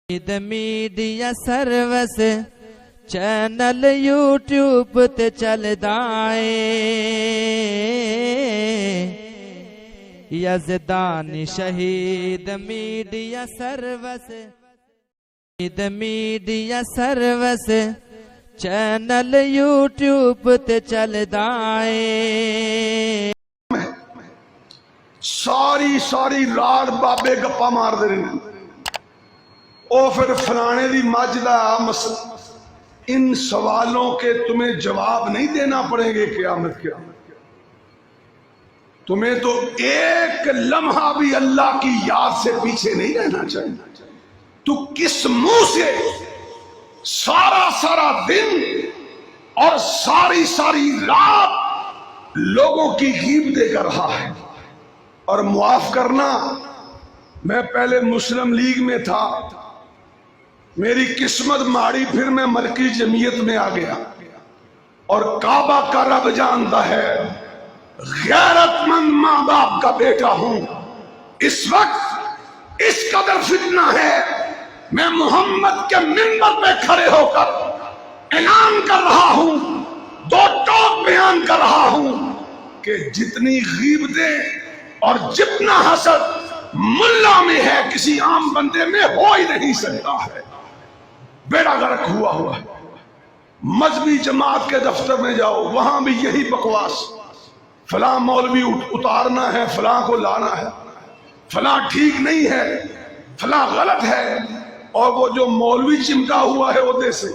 شہید media service channel YouTube تے چلدا اے یزدانی شہید میڈیا سروس شہید میڈیا سروس چینل یوٹیوب تے چلدا اے ساری رات بابے گپا مار دے رہے ہیں او پھر فلانے دی مجدہ مسئلہ ان سوالوں کے تمہیں جواب نہیں دینا پڑیں گے قیامت کے تمہیں تو ایک لمحہ بھی اللہ کی یاد سے پیچھے نہیں رہنا چاہیے تو کس منہ سے سارا دن اور ساری رات لوگوں کی غیبتیں کر رہا ہے اور معاف کرنا میں پہلے مسلم لیگ میں تھا میری قسمت ماڑی پھر میں مرکزی جمعیت میں آ گیا اور کعبہ کا رب جانتا ہے غیرت مند ماں باپ کا بیٹا ہوں اس وقت اس قدر فتنہ ہے میں محمد کے منبر پہ کھڑے ہو کر اعلان کر رہا ہوں دو ٹوک بیان کر رہا ہوں کہ جتنی غیبتیں اور جتنا حسد ملا میں ہے کسی عام بندے میں ہو ہی نہیں سکتا ہے بیڑا غرق ہوا ہے مذہبی جماعت کے دفتر میں جاؤ وہاں بھی یہی بکواس فلاں مولوی اتارنا ہے فلاں کو لانا ہے فلاں ٹھیک نہیں ہے فلاں غلط ہے اور وہ جو مولوی چمٹا ہوا ہے عہدے سے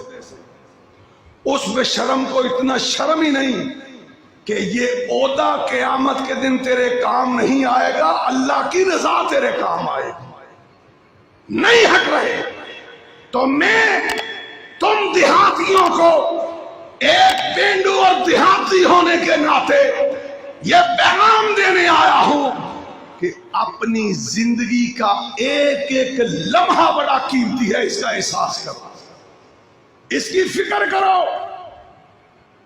اس بے شرم کو اتنا شرم ہی نہیں کہ یہ عہدہ قیامت کے دن تیرے کام نہیں آئے گا اللہ کی رضا تیرے کام آئے گا نہیں ہٹ رہے تو میں تم دیہاتیوں کو ایک پینڈو اور دیہاتی ہونے کے ناطے یہ پیغام دینے آیا ہوں کہ اپنی زندگی کا ایک لمحہ بڑا قیمتی ہے اس کا احساس کرو اس کی فکر کرو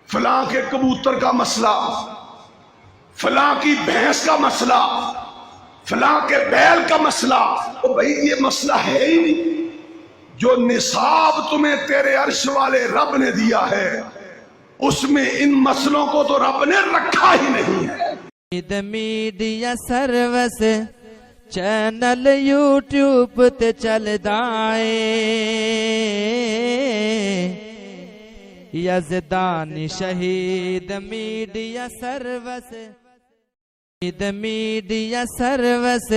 فلاں کے کبوتر کا مسئلہ فلاں کی بھینس کا مسئلہ فلاں کے بیل کا مسئلہ تو بھائی یہ مسئلہ ہے ہی نہیں جو نصاب تمہیں تیرے عرش والے رب نے دیا ہے اس میں ان مسئلوں کو تو رب نے رکھا ہی نہیں ہے شہید میڈیا سروس چینل یوٹیوب تے چلدا اے یزدانی شہید میڈیا سروس شہید میڈیا سروس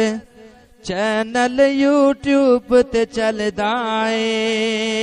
چینل یوٹیوب تے چلدا اے